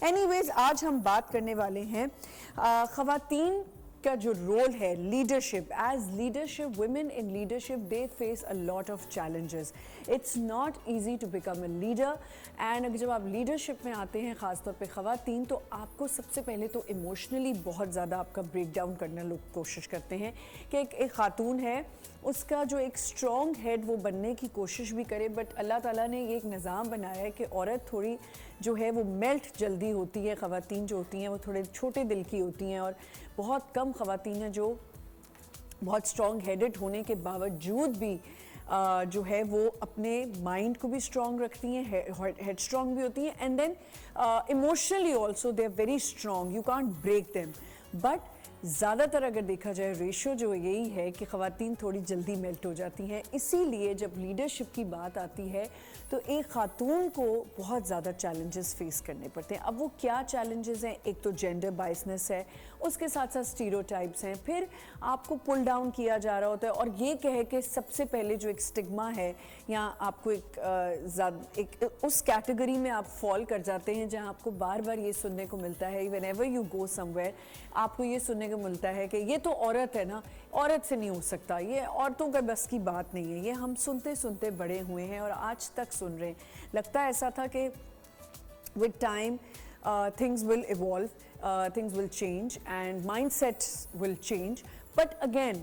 Anyways आज हम बात करने वाले हैं ख़वातीन का जो रोल है leadership. As leadership, women in leadership they face a lot of challenges. It's not easy to become a leader. And अगर जब आप लीडरशिप में आते हैं ख़ासतौर पे ख़वातीन, तो आपको सबसे पहले तो इमोशनली बहुत ज़्यादा आपका ब्रेक डाउन करने लोग कोशिश करते हैं कि एक ख़ातून है उसका जो एक स्ट्रॉन्ग हेड वो बनने की कोशिश भी करे. बट अल्लाह ताला ने ये एक निज़ाम बनाया है कि औरत थोड़ी जो है वो मेल्ट जल्दी होती है. ख़वातीन जो होती हैं वो थोड़े छोटे दिल की होती हैं और बहुत कम ख़वातीन हैं जो बहुत स्ट्रॉन्ग हेडेड होने के बावजूद भी जो है वो अपने माइंड को भी स्ट्रॉन्ग रखती हैं, हेड स्ट्रॉन्ग भी होती हैं. And then emotionally also they are very strong. You can't break them. But ज़्यादातर अगर देखा जाए रेशो जो यही है कि ख़वातीन थोड़ी जल्दी मेल्ट हो जाती हैं. इसीलिए जब लीडरशिप की बात आती है तो एक ख़ातून को बहुत ज़्यादा चैलेंजेस फेस करने पड़ते हैं. अब वो क्या चैलेंजेस हैं? एक तो जेंडर बायसनेस है, उसके साथ साथ स्टीरियोटाइप्स हैं, फिर आपको पुल डाउन किया जा रहा होता है और ये कहे कि सबसे पहले जो एक स्टिग्मा है या आपको एक उस कैटेगरी में आप फॉल कर जाते हैं जहाँ आपको बार बार ये सुनने को मिलता है. When ever you go somewhere आपको ये सुनने को मिलता है कि ये तो औरत है ना, औरत से नहीं हो सकता, ये औरतों का बस की बात नहीं है. ये हम सुनते सुनते बड़े हुए हैं और आज तक सुन रहे हैं. लगता है ऐसा था कि with time things will evolve, things will change and mindsets will change, but again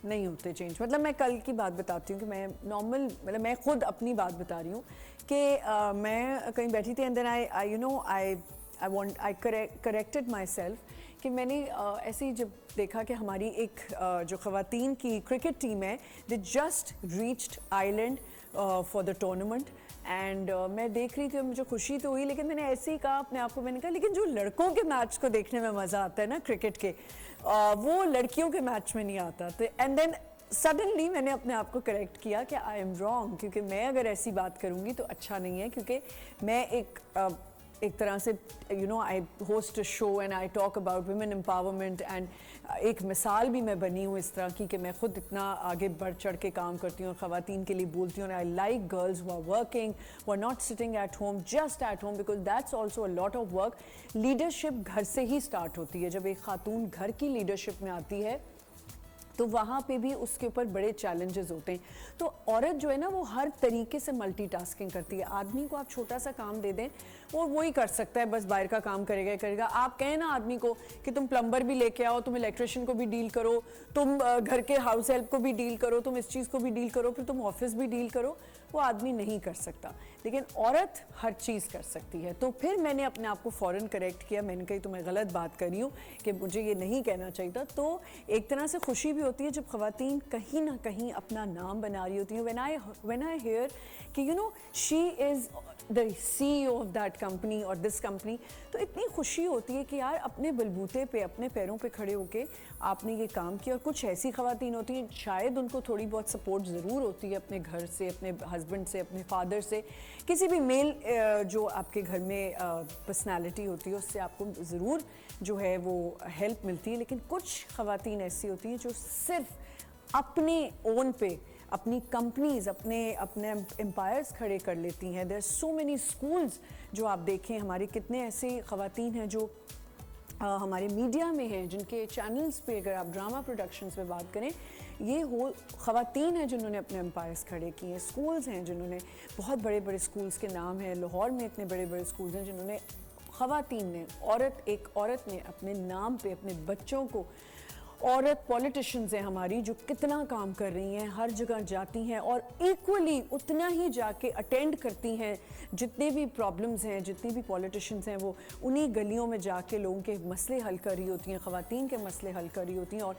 नहीं होते चेंज. मतलब मैं कल की बात बताती हूँ कि मैं नॉर्मल मतलब मैं खुद अपनी बात बता रही हूँ कि मैं कहीं बैठी थी and then I corrected myself कि मैंने ऐसे ही जब देखा कि हमारी एक जो ख़वातीन की क्रिकेट टीम है they just reached island for the tournament. And मैं देख रही थी, मुझे खुशी तो हुई, लेकिन मैंने ऐसे ही कहा अपने आप को, मैंने कहा लेकिन जो लड़कों के मैच को देखने में मज़ा आता है ना क्रिकेट के, वो लड़कियों के मैच में नहीं आता. तो एंड देन सडनली मैंने अपने आप को करेक्ट किया कि आई एम रॉन्ग, क्योंकि मैं अगर ऐसी बात करूँगी तो अच्छा नहीं है. क्योंकि मैं एक तरह से I host a show and I talk about women empowerment and एक मिसाल भी मैं बनी हूँ इस तरह की कि मैं खुद इतना आगे बढ़ चढ़ के काम करती हूँ और ख़वातीन के लिए बोलती हूँ. I like girls who are working, who are not sitting at home, just at home, because that's also a lot of work. Leadership घर से ही स्टार्ट होती है. जब एक ख़ातून घर की लीडरशिप में आती है तो वहाँ पे भी उसके ऊपर बड़े चैलेंजेस होते हैं. तो औरत जो है ना वो हर तरीके से मल्टीटास्किंग करती है. आदमी को आप छोटा सा काम दे दें वो वही कर सकता है, बस बाहर का काम करेगा. आप कहें ना आदमी को कि तुम प्लम्बर भी लेके आओ, तुम इलेक्ट्रिशियन को भी डील करो, तुम घर के हाउस हेल्प को भी डील करो, तुम इस चीज़ को भी डील करो, फिर तुम ऑफिस भी डील करो, वो आदमी नहीं कर सकता. लेकिन औरत हर चीज़ कर सकती है. तो फिर मैंने अपने आप को फ़ौरन करेक्ट किया. मैंने कही तो मैं गलत बात कर रही हूँ कि मुझे ये नहीं कहना चाहिए था. तो एक तरह से खुशी भी होती है जब ख़वातीन कहीं ना कहीं अपना नाम बना रही होती हैं. व्हेन आई हियर कि she is the CEO of that company और दिस कंपनी, तो इतनी खुशी होती है कि यार अपने बलबूते पे अपने पैरों पे खड़े होके आपने ये काम किया. और कुछ ऐसी ख़वातीन होती हैं शायद उनको थोड़ी बहुत सपोर्ट ज़रूर होती है अपने घर से, अपने हस्बैंड से, अपने फादर से, किसी भी मेल जो आपके घर में पर्सनालिटी होती है उससे आपको ज़रूर जो है वो हेल्प मिलती है. लेकिन कुछ ख़वातीन ऐसी होती हैं जो सिर्फ अपने ओन पे अपनी कंपनीज, अपने एम्पायर्स खड़े कर लेती हैं. There are so many schools जो आप देखें, हमारे कितने ऐसे ख़वातीन हैं जो हमारे मीडिया में हैं, जिनके चैनल्स पे अगर आप ड्रामा प्रोडक्शंस पे बात करें, ये हो ख़वातीन हैं जिन्होंने अपने एम्पायर्स खड़े किए हैं. स्कूल्स हैं जिन्होंने, बहुत बड़े बड़े स्कूल्स के नाम हैं, लाहौर में इतने बड़े बड़े स्कूल्स हैं जिन्होंने ख़वातीन ने, एक औरत ने अपने नाम पे अपने बच्चों को, औरत पॉलिटिशियंस हैं हमारी जो कितना काम कर रही हैं, हर जगह जाती हैं और इक्वली उतना ही जाके अटेंड करती हैं. जितने भी प्रॉब्लम्स हैं, जितनी भी पॉलिटिशियंस हैं, वो उन्हीं गलियों में जाके लोगों के मसले हल कर रही होती हैं, ख़वातीन के मसले हल कर रही होती हैं और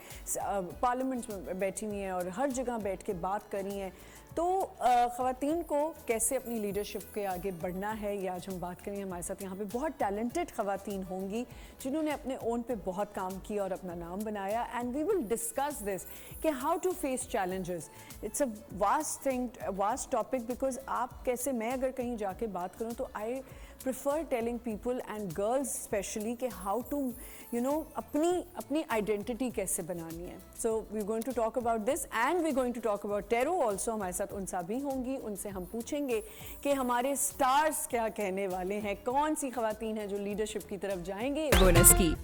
पार्लियामेंट में बैठी हुई हैं और हर जगह बैठ के बात कर रही हैं. तो ख़वातीन को कैसे अपनी लीडरशिप के आगे बढ़ना है, ये आज हम बात करेंगे. हमारे साथ यहाँ पे बहुत टैलेंटेड ख़वातीन होंगी जिन्होंने अपने ओन पे बहुत काम किया और अपना नाम बनाया. And we will discuss this कि how to face challenges. It's a vast thing, vast topic, because आप कैसे, मैं अगर कहीं जाके बात करूँ तो आई prefer telling people and girls especially कि how to अपनी identity कैसे बनानी है. So we're going to talk about this and we're going to talk about Tero also. हमारे साथ उनसा भी होंगी, उनसे हम पूछेंगे कि हमारे स्टार्स क्या कहने वाले हैं, कौन सी खवातीन हैं जो लीडरशिप की तरफ जाएंगे. बोनस की